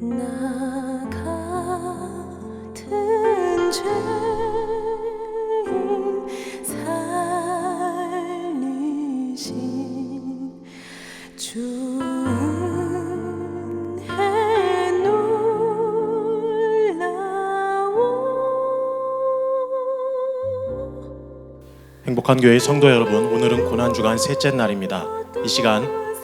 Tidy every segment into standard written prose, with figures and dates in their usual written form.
나 같은 죄인 살리신 주 은혜 놀라워. 행복한 교회 성도 여러분, 오늘은 고난주간 셋째 날입니다. 이 시간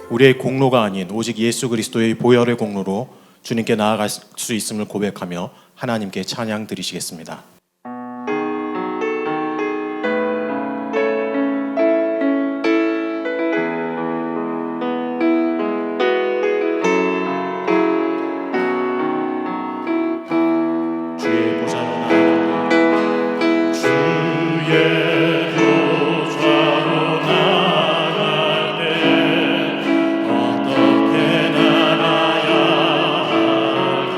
우리의 공로가 아닌 오직 예수 그리스도의 보혈의 공로로 주님께 나아갈 수 있음을 고백하며 하나님께 찬양 드리시겠습니다. 주의 보좌로 나아갈 때 주의 보좌로 나아갈 때 어떻게 나가야 할까?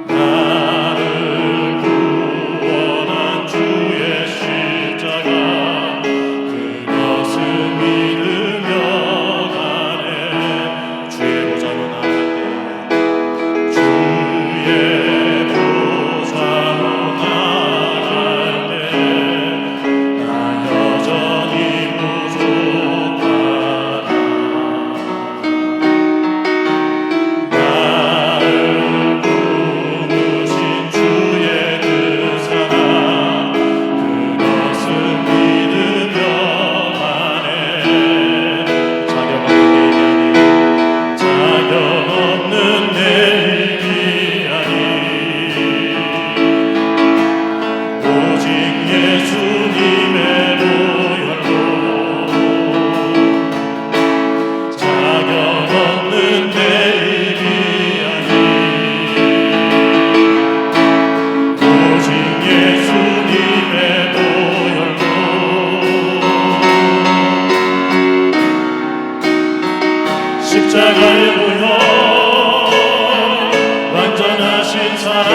나를 구원한 주의 십자가 그것을 믿으며 가네. 주의 보좌로 나아갈 때 주의 보좌로 나아갈 때 나 여전히 부족하다. 나를 부르신 주의 그 사랑 그것을 믿으며 가네. 자격 없는 내 힘이 아니 오직 예수님의 보혈로 자격 없는 내 힘이 아니 오직 예수님의 보혈로 십자가의 보혈 완전하신 사랑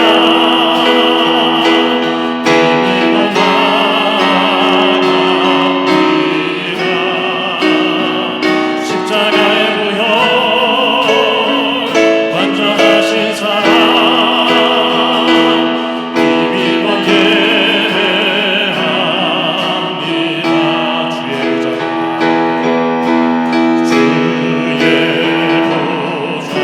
힘입어 나갑니다. 십자가의 보혈 완전하신 사랑 힘입어 예배합니다. 주의 보좌로 주의 보좌로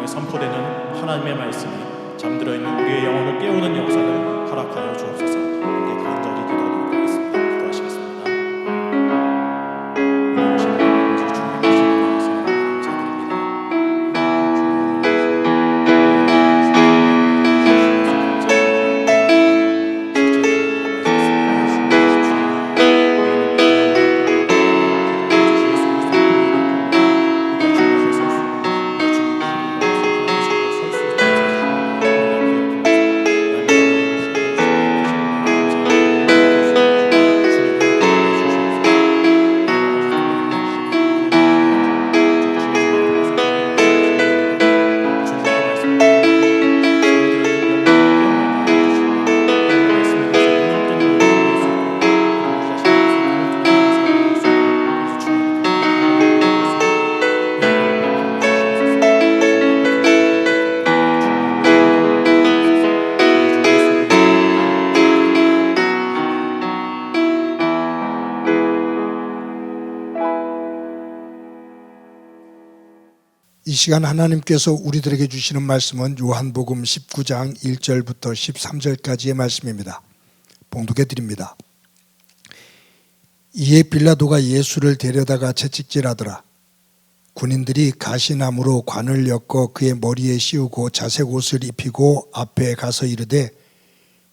통해 선포되는 하나님의 말씀이 잠들어 있는 우리의 영혼을 깨우는 역사를 허락하여 주옵소서. 함께 간절히 기도하도록 하겠습니다. 기도하시겠습니다. 오신 아버지 주님 계시는 것을 이 시간 하나님께서 우리들에게 주시는 말씀은 요한복음 19장 1절부터 13절까지의 말씀입니다. 봉독해 드립니다. 이에 빌라도가 예수를 데려다가 채찍질하더라. 군인들이 가시나무로 관을 엮어 그의 머리에 씌우고 자색 옷을 입히고 앞에 가서 이르되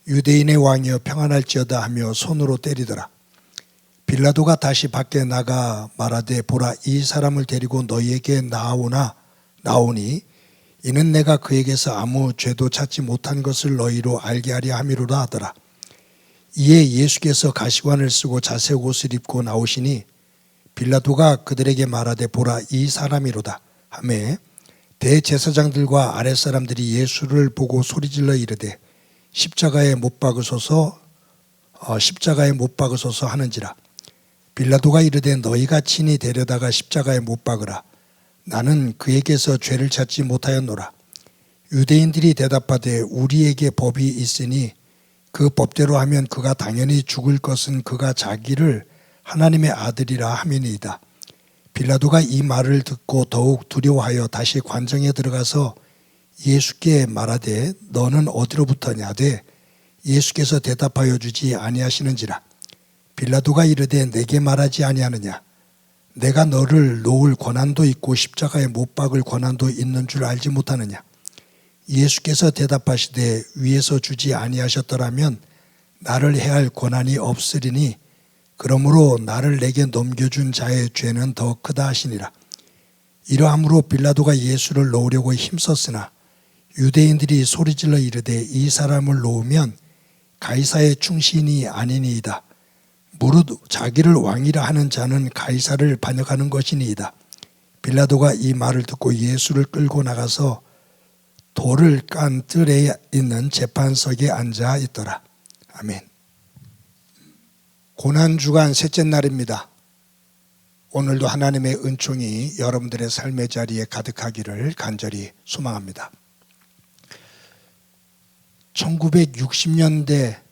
유대인의 왕이여 평안할지어다 하며 손으로 때리더라. 빌라도가 다시 밖에 나가 말하되 보라, 이 사람을 데리고 너희에게 나오니 이는 내가 그에게서 아무 죄도 찾지 못한 것을 너희로 알게 하려 함이로라 하더라. 이에 예수께서 가시관을 쓰고 자색 옷을 입고 나오시니 빌라도가 그들에게 말하되 보라, 이 사람이로다 하매 대제사장들과 아랫사람들이 예수를 보고 소리질러 이르되 십자가에 못 박으소서 하는지라. 빌라도가 이르되 너희가 친히 데려다가 십자가에 못 박으라. 나는 그에게서 죄를 찾지 못하였노라. 유대인들이 대답하되 우리에게 법이 있으니 그 법대로 하면 그가 당연히 죽을 것은 그가 자기를 하나님의 아들이라 함이니이다. 빌라도가 이 말을 듣고 더욱 두려워하여 다시 관정에 들어가서 예수께 말하되 너는 어디로부터냐 하되 예수께서 대답하여 주지 아니하시는지라. 빌라도가 이르되 내게 말하지 아니하느냐? 내가 너를 놓을 권한도 있고 십자가에 못 박을 권한도 있는 줄 알지 못하느냐? 예수께서 대답하시되 위에서 주지 아니하셨더라면 나를 해할 권한이 없으리니 그러므로 나를 내게 넘겨준 자의 죄는 더 크다 하시니라. 이러함으로 빌라도가 예수를 놓으려고 힘썼으나 유대인들이 소리질러 이르되 이 사람을 놓으면 가이사의 충신이 아니니이다. 무릇 자기를 왕이라 하는 자는 가이사를 반역하는 것이니이다. 빌라도가 이 말을 듣고 예수를 끌고 나가서 돌을 깐 뜰에 있는 재판석에 앉아 있더라. 아멘. 고난주간 셋째 날입니다. 오늘도 하나님의 은총이 여러분들의 삶의 자리에 가득하기를 간절히 소망합니다. 1960년대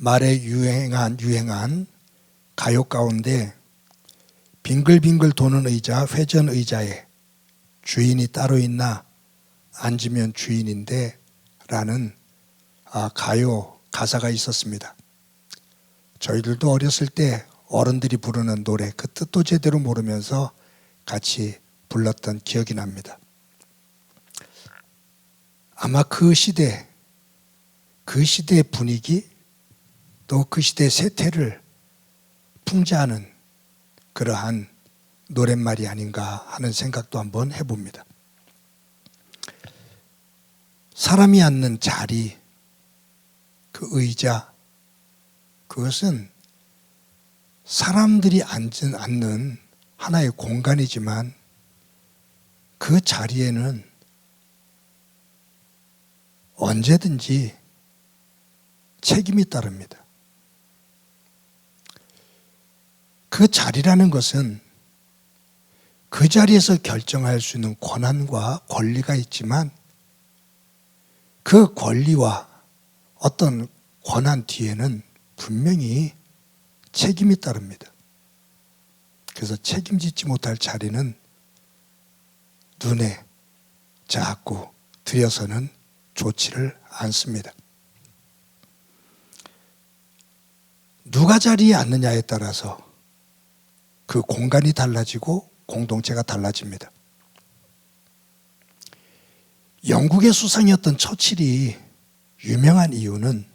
말에 유행한 가요 가운데 빙글빙글 도는 의자, 회전 의자에 주인이 따로 있나 앉으면 주인인데 라는 가요 가사가 있었습니다. 저희들도 어렸을 때 어른들이 부르는 노래 그 뜻도 제대로 모르면서 같이 불렀던 기억이 납니다. 아마 그 시대의 분위기 또 그 시대의 세태를 풍자하는 그러한 노랫말이 아닌가 하는 생각도 한번 해봅니다. 사람이 앉는 자리, 그 의자, 그것은 사람들이 앉는 하나의 공간이지만 그 자리에는 언제든지 책임이 따릅니다. 그 자리라는 것은 그 자리에서 결정할 수 있는 권한과 권리가 있지만 그 권리와 어떤 권한 뒤에는 분명히 책임이 따릅니다. 그래서 책임지지 못할 자리는 눈에 자꾸 들여서는 좋지를 않습니다. 누가 자리에 앉느냐에 따라서 그 공간이 달라지고 공동체가 달라집니다. 영국의 수상이었던 처칠이 유명한 이유는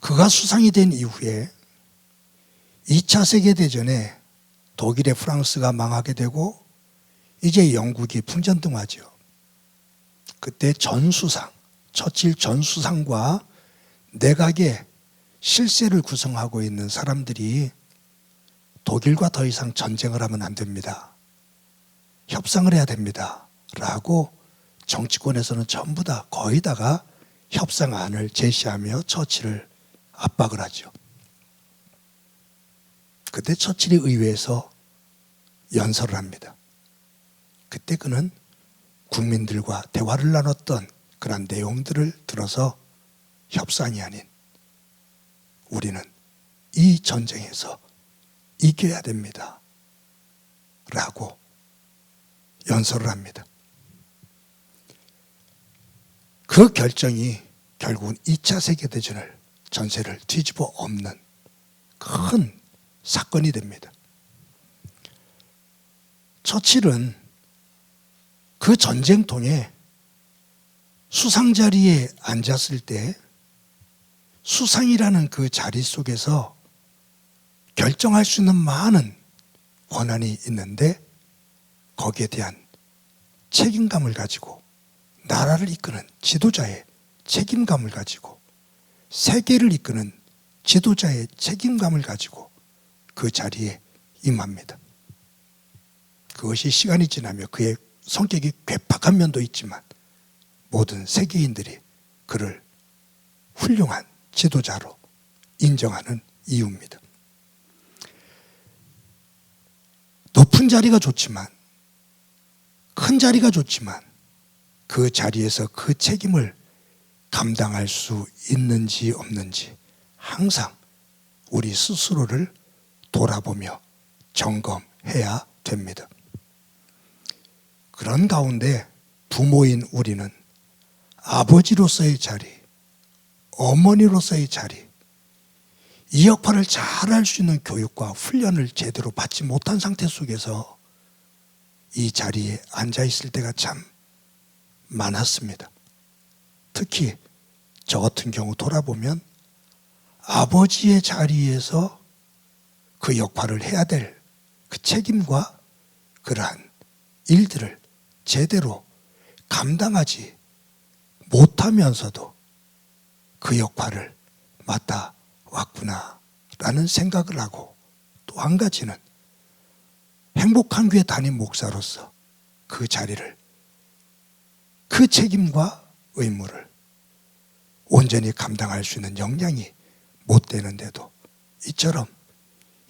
그가 수상이 된 이후에 2차 세계대전에 독일의 프랑스가 망하게 되고 이제 영국이 풍전등화죠. 그때 전수상, 처칠 전수상과 내각의 실세를 구성하고 있는 사람들이 독일과 더 이상 전쟁을 하면 안 됩니다. 협상을 해야 됩니다. 라고 정치권에서는 전부 다 거의 다가 협상안을 제시하며 처칠을 압박을 하죠. 그때 처칠이 의회에서 연설을 합니다. 그때 그는 국민들과 대화를 나눴던 그런 내용들을 들어서 협상이 아닌 우리는 이 전쟁에서 이겨야 됩니다. 라고 연설을 합니다. 그 결정이 결국은 2차 세계대전을 전세를 뒤집어 엎는 큰 사건이 됩니다. 처칠은 그 전쟁통에 수상 자리에 앉았을 때 수상이라는 그 자리 속에서 결정할 수 있는 많은 권한이 있는데 거기에 대한 책임감을 가지고 나라를 이끄는 지도자의 책임감을 가지고 세계를 이끄는 지도자의 책임감을 가지고 그 자리에 임합니다. 그것이 시간이 지나며 그의 성격이 괴팍한 면도 있지만 모든 세계인들이 그를 훌륭한 지도자로 인정하는 이유입니다. 높은 자리가 좋지만, 큰 자리가 좋지만 그 자리에서 그 책임을 감당할 수 있는지 없는지 항상 우리 스스로를 돌아보며 점검해야 됩니다. 그런 가운데 부모인 우리는 아버지로서의 자리, 어머니로서의 자리, 이 역할을 잘할 수 있는 교육과 훈련을 제대로 받지 못한 상태 속에서 이 자리에 앉아 있을 때가 참 많았습니다. 특히 저 같은 경우 돌아보면 아버지의 자리에서 그 역할을 해야 될 그 책임과 그러한 일들을 제대로 감당하지 못하면서도 그 역할을 맡아 왔구나라는 생각을 하고, 또 한 가지는 행복한 교회 담임 목사로서 그 자리를, 그 책임과 의무를 온전히 감당할 수 있는 역량이 못 되는데도 이처럼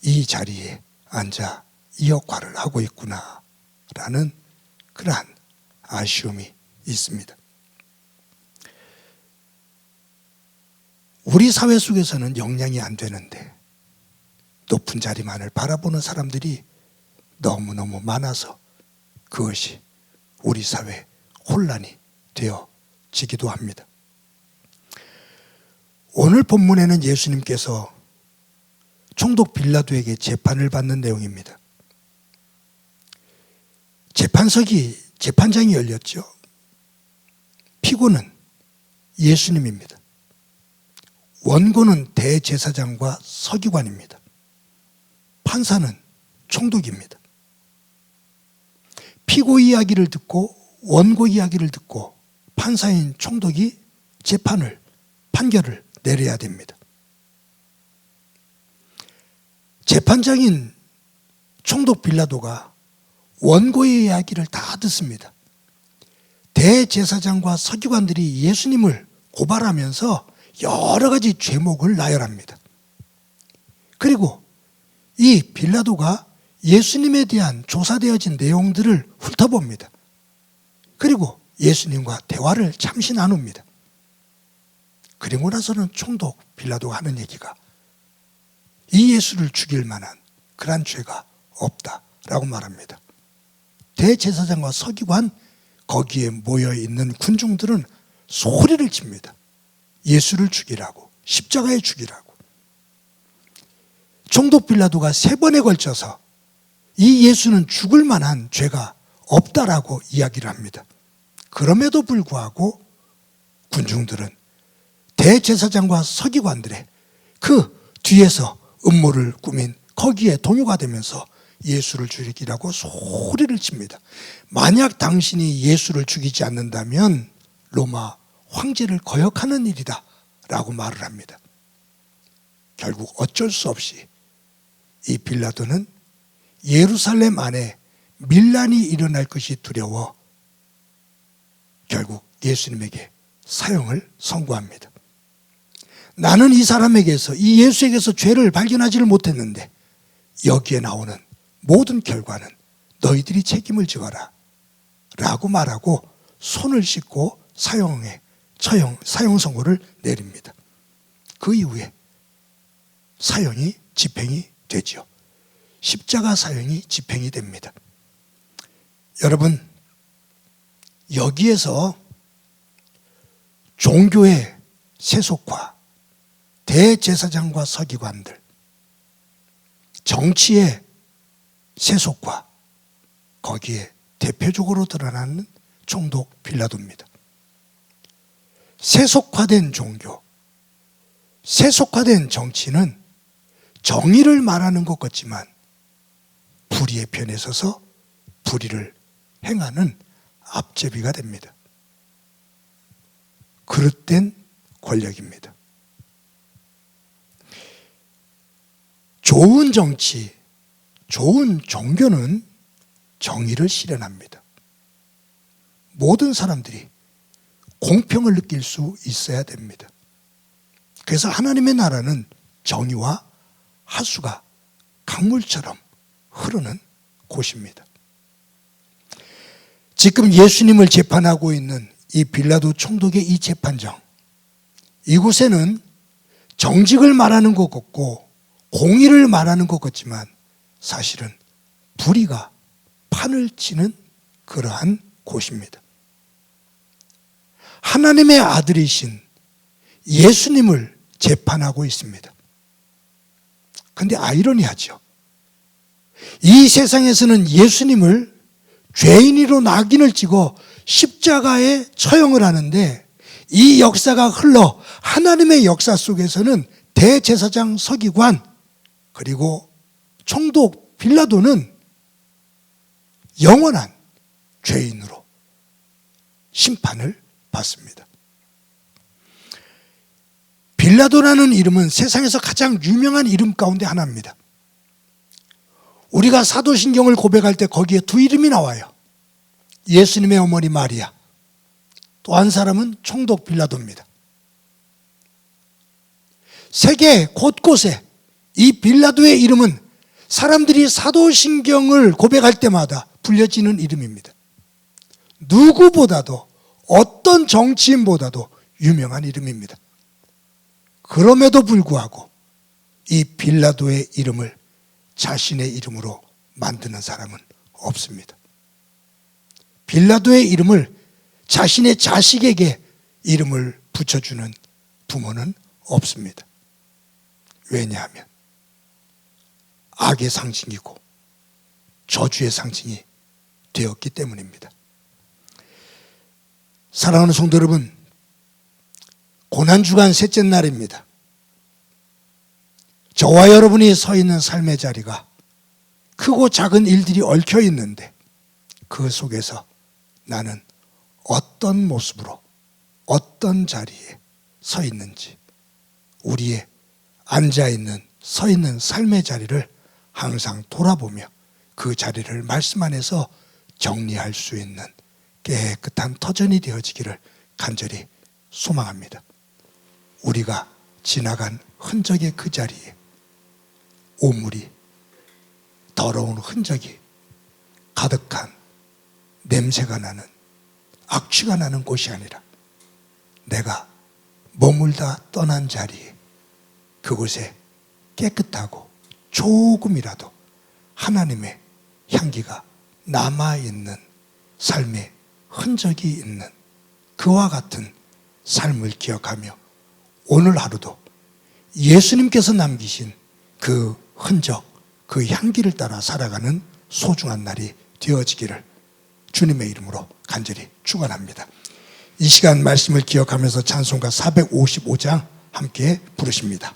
이 자리에 앉아 이 역할을 하고 있구나라는 그러한 아쉬움이 있습니다. 우리 사회 속에서는 역량이 안 되는데 높은 자리만을 바라보는 사람들이 너무너무 많아서 그것이 우리 사회의 혼란이 되어지기도 합니다. 오늘 본문에는 예수님께서 총독 빌라도에게 재판을 받는 내용입니다. 재판장이 열렸죠. 피고는 예수님입니다. 원고는 대제사장과 서기관입니다. 판사는 총독입니다. 피고 이야기를 듣고 원고 이야기를 듣고 판사인 총독이 판결을 내려야 됩니다. 재판장인 총독 빌라도가 원고의 이야기를 다 듣습니다. 대제사장과 서기관들이 예수님을 고발하면서 여러 가지 죄목을 나열합니다. 그리고 이 빌라도가 예수님에 대한 조사되어진 내용들을 훑어봅니다. 그리고 예수님과 대화를 잠시 나눕니다. 그리고 나서는 총독 빌라도가 하는 얘기가 이 예수를 죽일 만한 그런 죄가 없다라고 말합니다. 대제사장과 서기관, 거기에 모여있는 군중들은 소리를 칩니다. 예수를 죽이라고, 십자가에 죽이라고. 총독 빌라도가 3번에 걸쳐서 이 예수는 죽을 만한 죄가 없다라고 이야기를 합니다. 그럼에도 불구하고 군중들은 대제사장과 서기관들의 그 뒤에서 음모를 꾸민 거기에 동요가 되면서 예수를 죽이라고 소리를 칩니다. 만약 당신이 예수를 죽이지 않는다면 로마 황제를 거역하는 일이다 라고 말을 합니다. 결국 어쩔 수 없이 이 빌라도는 예루살렘 안에 밀란이 일어날 것이 두려워 결국 예수님에게 사형을 선고합니다. 나는 이 사람에게서, 이 예수에게서 죄를 발견하지를 못했는데 여기에 나오는 모든 결과는 너희들이 책임을 져라 라고 말하고 손을 씻고 사형 선고를 내립니다. 그 이후에 사형이 집행이 되죠. 십자가 사형이 집행이 됩니다. 여러분, 여기에서 종교의 세속화, 대제사장과 서기관들, 정치의 세속화, 거기에 대표적으로 드러나는 총독 빌라도입니다. 세속화된 종교, 세속화된 정치는 정의를 말하는 것 같지만 불의의 편에 서서 불의를 행하는 앞제비가 됩니다. 그릇된 권력입니다. 좋은 정치, 좋은 종교는 정의를 실현합니다. 모든 사람들이 공평을 느낄 수 있어야 됩니다. 그래서 하나님의 나라는 정의와 하수가 강물처럼 흐르는 곳입니다. 지금 예수님을 재판하고 있는 이 빌라도 총독의 이 재판장, 이곳에는 정직을 말하는 것 같고 공의를 말하는 것 같지만 사실은 불의가 판을 치는 그러한 곳입니다. 하나님의 아들이신 예수님을 재판하고 있습니다. 그런데 아이러니하죠. 이 세상에서는 예수님을 죄인으로 낙인을 찍어 십자가에 처형을 하는데 이 역사가 흘러 하나님의 역사 속에서는 대제사장 서기관 그리고 총독 빌라도는 영원한 죄인으로 심판을 받습니다. 빌라도라는 이름은 세상에서 가장 유명한 이름 가운데 하나입니다. 우리가 사도신경을 고백할 때 거기에 2 이름이 나와요. 예수님의 어머니 마리아, 또 한 사람은 총독 빌라도입니다. 세계 곳곳에 이 빌라도의 이름은 사람들이 사도신경을 고백할 때마다 불려지는 이름입니다. 누구보다도 어떤 정치인보다도 유명한 이름입니다. 그럼에도 불구하고 이 빌라도의 이름을 자신의 이름으로 만드는 사람은 없습니다. 빌라도의 이름을 자신의 자식에게 이름을 붙여주는 부모는 없습니다. 왜냐하면 악의 상징이고 저주의 상징이 되었기 때문입니다. 사랑하는 성도 여러분, 고난주간 셋째 날입니다. 저와 여러분이 서 있는 삶의 자리가 크고 작은 일들이 얽혀 있는데 그 속에서 나는 어떤 모습으로 어떤 자리에 서 있는지 우리의 앉아있는 서 있는 삶의 자리를 항상 돌아보며 그 자리를 말씀 안에서 정리할 수 있는 깨끗한 터전이 되어지기를 간절히 소망합니다. 우리가 지나간 흔적의 그 자리에 오물이 더러운 흔적이 가득한 냄새가 나는 악취가 나는 곳이 아니라 내가 머물다 떠난 자리에 그곳에 깨끗하고 조금이라도 하나님의 향기가 남아있는 삶의 흔적이 있는 그와 같은 삶을 기억하며 오늘 하루도 예수님께서 남기신 그 흔적, 그 향기를 따라 살아가는 소중한 날이 되어지기를 주님의 이름으로 간절히 축원합니다. 이 시간 말씀을 기억하면서 찬송가 455장 함께 부르십니다.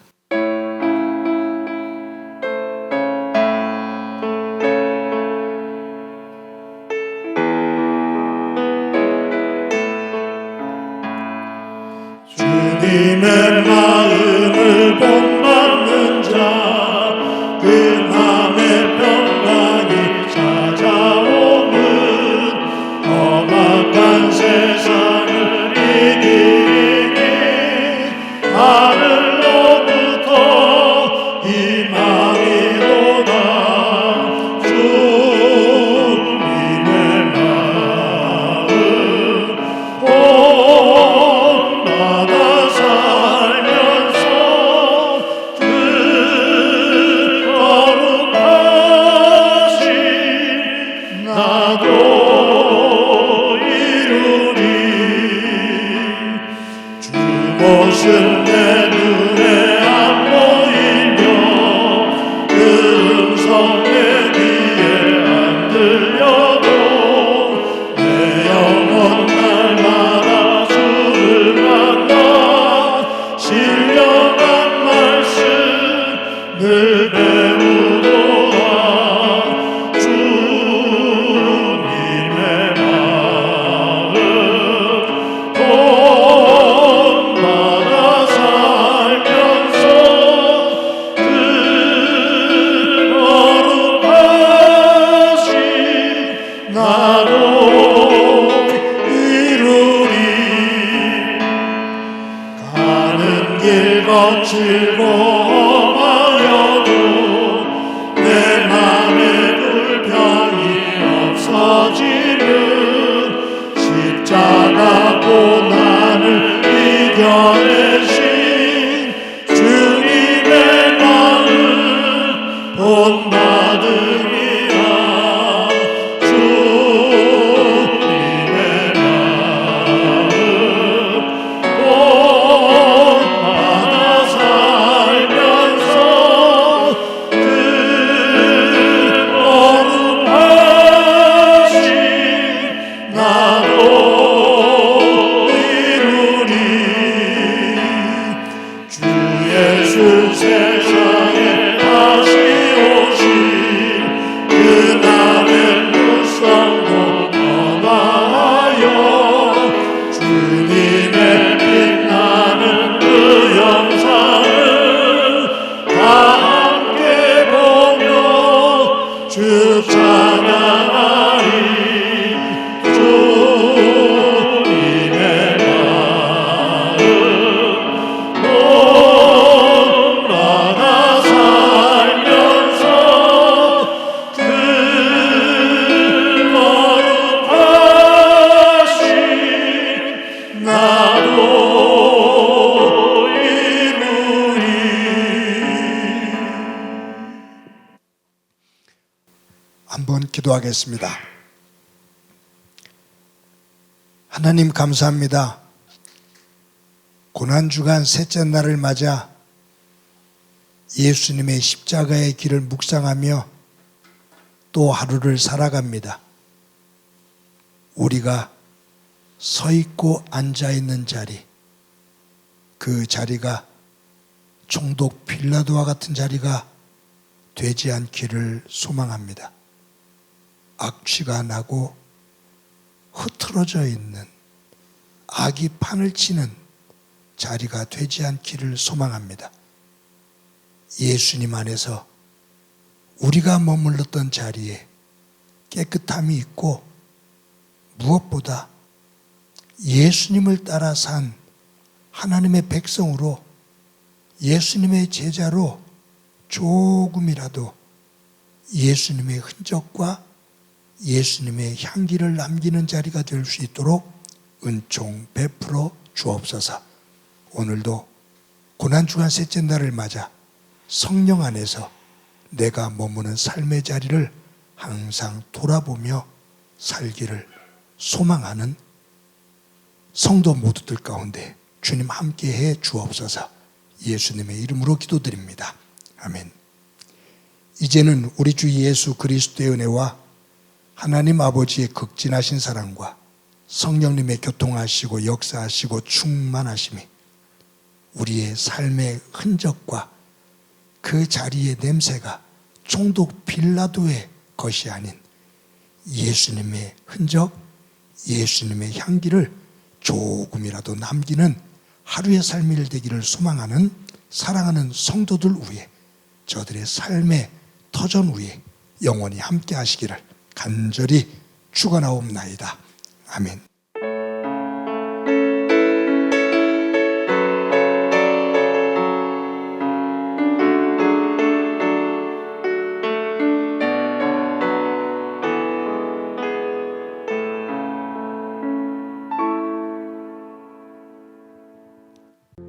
주님의 마음을 본받는 자, 그 맘의 평강이 찾아오는 험악한 세상을 이기리니 하늘로부터 희망이로다. 주님의 마음 본받아 살면서 그 거룩하신 나도 이루리. 주 모습 내 눈에 안 보이며 그 음성 내 귀에 안 들려도 내 영혼 날마다 주를 만나 신령한 말씀 늘 배우도다. 주님의 마음 본받아 살면서 그 거룩하신 나도 이루리. 가는 길 거칠고 험하여도 내 맘에 불평이 없어지는 십자가 고난을 이겨내신 주님의 마음 본받으리라. 주님의 마음 본받아 살면서 그 거룩하신 나도 이루리. 주 예수 세상에 다시 오신 그날의 무쌍도 떠나하여 주님의 빛나는 그 영상을 다 함께 보며 주 찬양하리. 주님의 마음 본받아 살면서 그 거룩하신 나도 이루리. 한번 기도하겠습니다. 하나님 감사합니다. 고난주간 셋째 날을 맞아 예수님의 십자가의 길을 묵상하며 또 하루를 살아갑니다. 우리가 서 있고 앉아 있는 자리, 그 자리가 총독 빌라도와 같은 자리가 되지 않기를 소망합니다. 악취가 나고 흐트러져 있는 악이 판을 치는 자리가 되지 않기를 소망합니다. 예수님 안에서 우리가 머물렀던 자리에 깨끗함이 있고 무엇보다 예수님을 따라 산 하나님의 백성으로 예수님의 제자로 조금이라도 예수님의 흔적과 예수님의 향기를 남기는 자리가 될 수 있도록 은총 베풀어 주옵소서. 오늘도 고난주간 셋째 날을 맞아 성령 안에서 내가 머무는 삶의 자리를 항상 돌아보며 살기를 소망하는 성도 모두들 가운데 주님 함께해 주옵소서. 예수님의 이름으로 기도드립니다. 아멘. 이제는 우리 주 예수 그리스도의 은혜와 하나님 아버지의 극진하신 사랑과 성령님의 교통하시고 역사하시고 충만하심이 우리의 삶의 흔적과 그 자리의 냄새가 총독 빌라도의 것이 아닌 예수님의 흔적, 예수님의 향기를 조금이라도 남기는 하루의 삶이 되기를 소망하는 사랑하는 성도들 위해 저들의 삶의 터전 위에 영원히 함께 하시기를 간절히 축원하옵나이다. 아멘.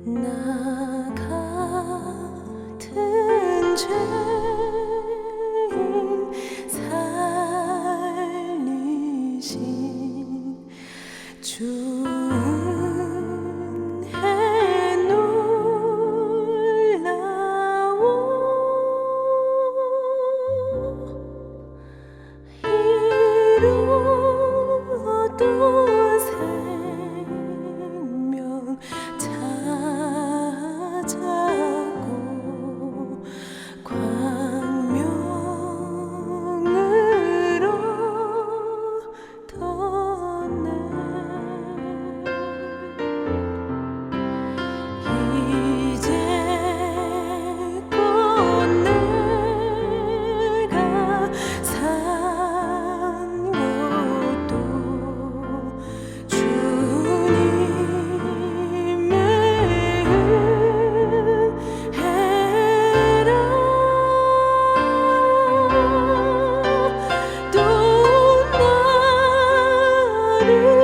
나 같은 죄인 살리신 주 은혜 놀라워 이루어도 생명 찾았고 광명으로 떴네. 이제껏 내가 산 것도 주님의 은혜라. 또 나를